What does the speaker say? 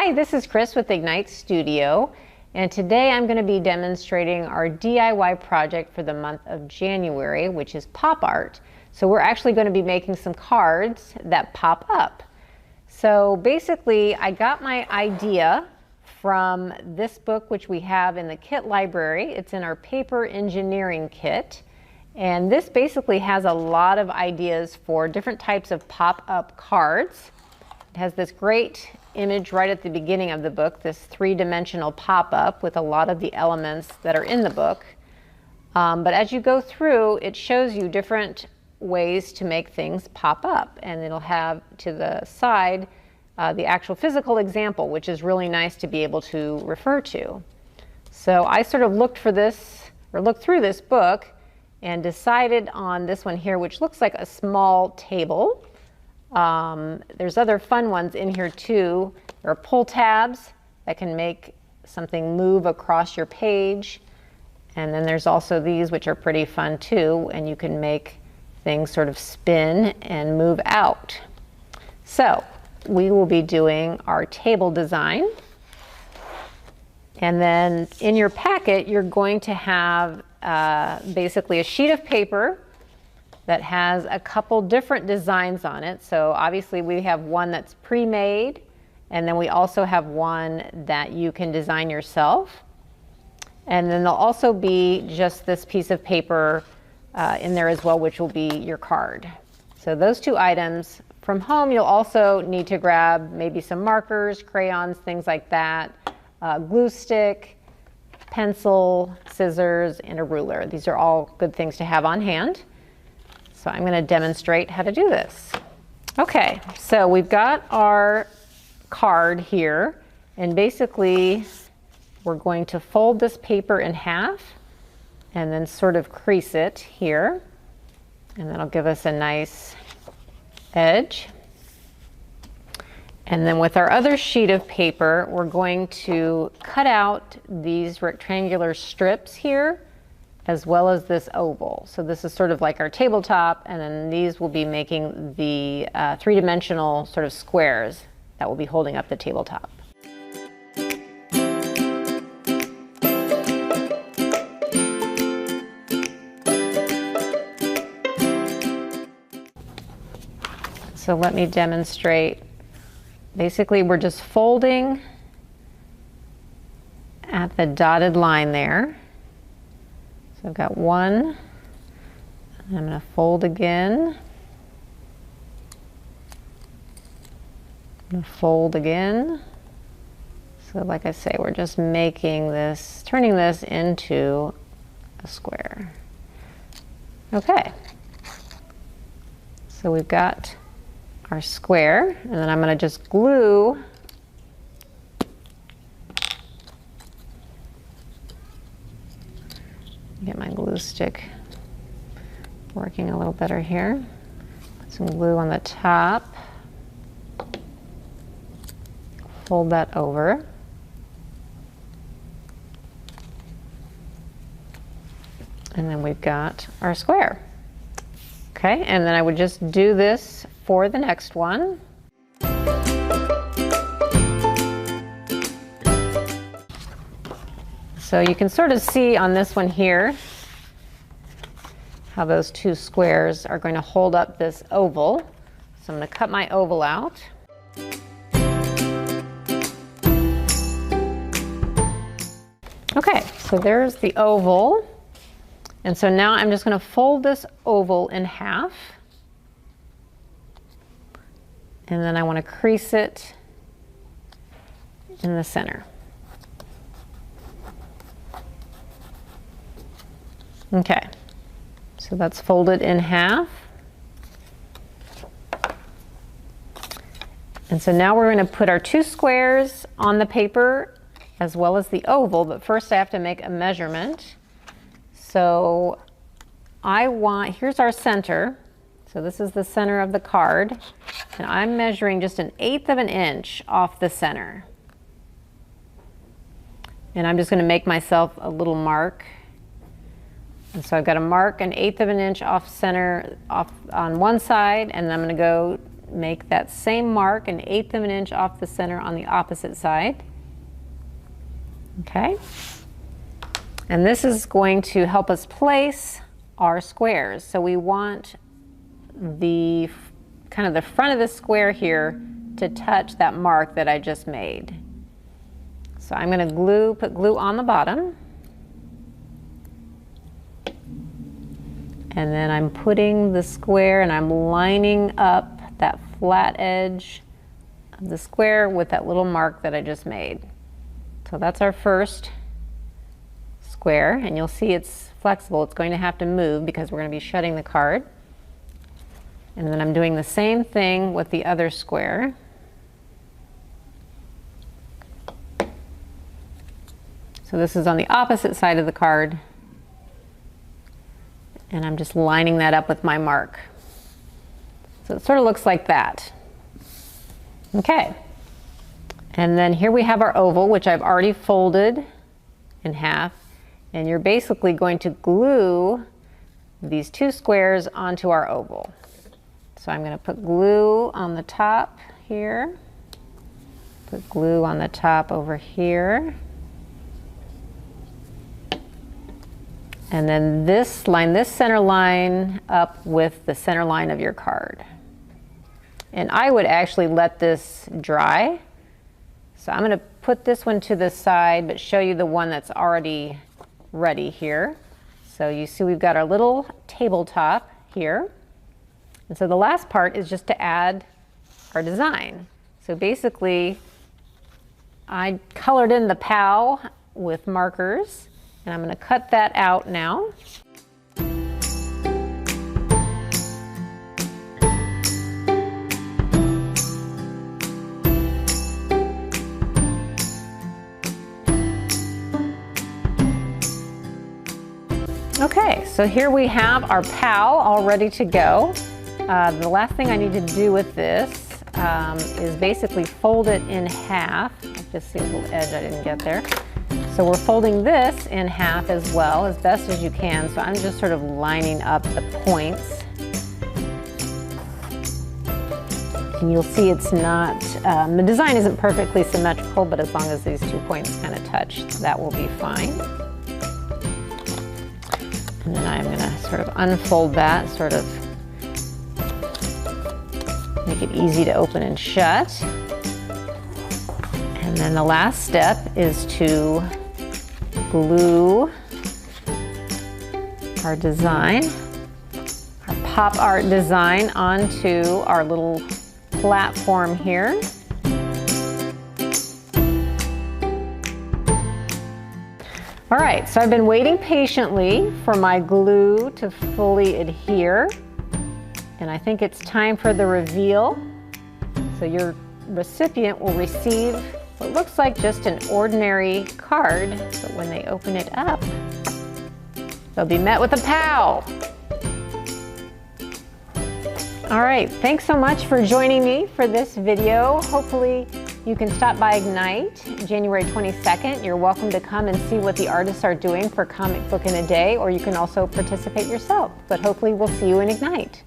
Hi, this is Chris with Ignite Studio, and today I'm going to be demonstrating our DIY project for the month of January, which is pop art. So we're actually going to be making some cards that pop up. So basically, I got my idea from this book, which we have in the kit library. It's in our paper engineering kit. And this basically has a lot of ideas for different types of pop-up cards. It has this great image right at the beginning of the book, this three-dimensional pop-up with a lot of the elements that are in the book. But as you go through, it shows you different ways to make things pop up. And it'll have to the side the actual physical example, which is really nice to be able to refer to. So I sort of looked through this book and decided on this one here, which looks like a small table. There's other fun ones in here too. There are pull tabs that can make something move across your page. And then there's also these, which are pretty fun too, and you can make things sort of spin and move out. So we will be doing our table design. And then in your packet, you're going to have basically a sheet of paper that has a couple different designs on it. So obviously we have one that's pre-made, and then we also have one that you can design yourself. And then there'll also be just this piece of paper in there as well, which will be your card. So those two items. From home, you'll also need to grab maybe some markers, crayons, things like that, glue stick, pencil, scissors, and a ruler. These are all good things to have on hand. So I'm going to demonstrate how to do this. Okay, so we've got our card here, and basically we're going to fold this paper in half and then sort of crease it here, and that'll give us a nice edge. And then with our other sheet of paper, we're going to cut out these rectangular strips here, as well as this oval. So this is sort of like our tabletop, and then these will be making the three-dimensional sort of squares that will be holding up the tabletop. So let me demonstrate. Basically, we're just folding at the dotted line there. So I've got one, and I'm going to fold again. I'm going to fold again. So like I say, we're just making this, turning this into a square. Okay. So we've got our square, and then I'm going to just glue get my glue stick working a little better here. Put some glue on the top. Fold that over. And then we've got our square. Okay, and then I would just do this for the next one. So you can sort of see on this one here how those two squares are going to hold up this oval. So I'm going to cut my oval out. Okay, so there's the oval. And so now I'm just going to fold this oval in half. And then I want to crease it in the center. Okay, so that's folded in half. And so now we're going to put our two squares on the paper as well as the oval, but first I have to make a measurement. So here's our center. So this is the center of the card, and I'm measuring just 1/8 of an inch off the center. And I'm just going to make myself a little mark. And so I've got to mark 1/8 of an inch off center on one side, and then I'm going to go make that same mark, 1/8 of an inch off the center on the opposite side. Okay. And this is going to help us place our squares. So we want the kind of the front of the square here to touch that mark that I just made. So I'm going to put glue on the bottom. And then I'm putting the square and I'm lining up that flat edge of the square with that little mark that I just made. So that's our first square, and you'll see it's flexible. It's going to have to move because we're going to be shutting the card. And then I'm doing the same thing with the other square. So this is on the opposite side of the card. And I'm just lining that up with my mark. So it sort of looks like that. Okay. And then here we have our oval, which I've already folded in half. And you're basically going to glue these two squares onto our oval. So I'm going to put glue on the top here. Put glue on the top over here. And then line this center line up with the center line of your card. And I would actually let this dry. So I'm going to put this one to the side, but show you the one that's already ready here. So you see we've got our little tabletop here. And so the last part is just to add our design. So basically, I colored in the POW with markers. And I'm going to cut that out now. Okay, so here we have our POW all ready to go. The last thing I need to do with this is basically fold it in half. I just see a little edge I didn't get there. So we're folding this in half as well, as best as you can. So I'm just sort of lining up the points. And you'll see it's not, the design isn't perfectly symmetrical, but as long as these 2 points kind of touch, that will be fine. And then I'm going to sort of unfold that, sort of make it easy to open and shut. And then the last step is to glue our design, our pop art design, onto our little platform here. All right, so I've been waiting patiently for my glue to fully adhere, and I think it's time for the reveal. So your recipient will receive what looks like just an ordinary card, but when they open it up, they'll be met with a POW. All right, thanks so much for joining me for this video. Hopefully you can stop by Ignite January 22nd. You're welcome to come and see what the artists are doing for Comic Book in a Day, or you can also participate yourself. But hopefully we'll see you in Ignite.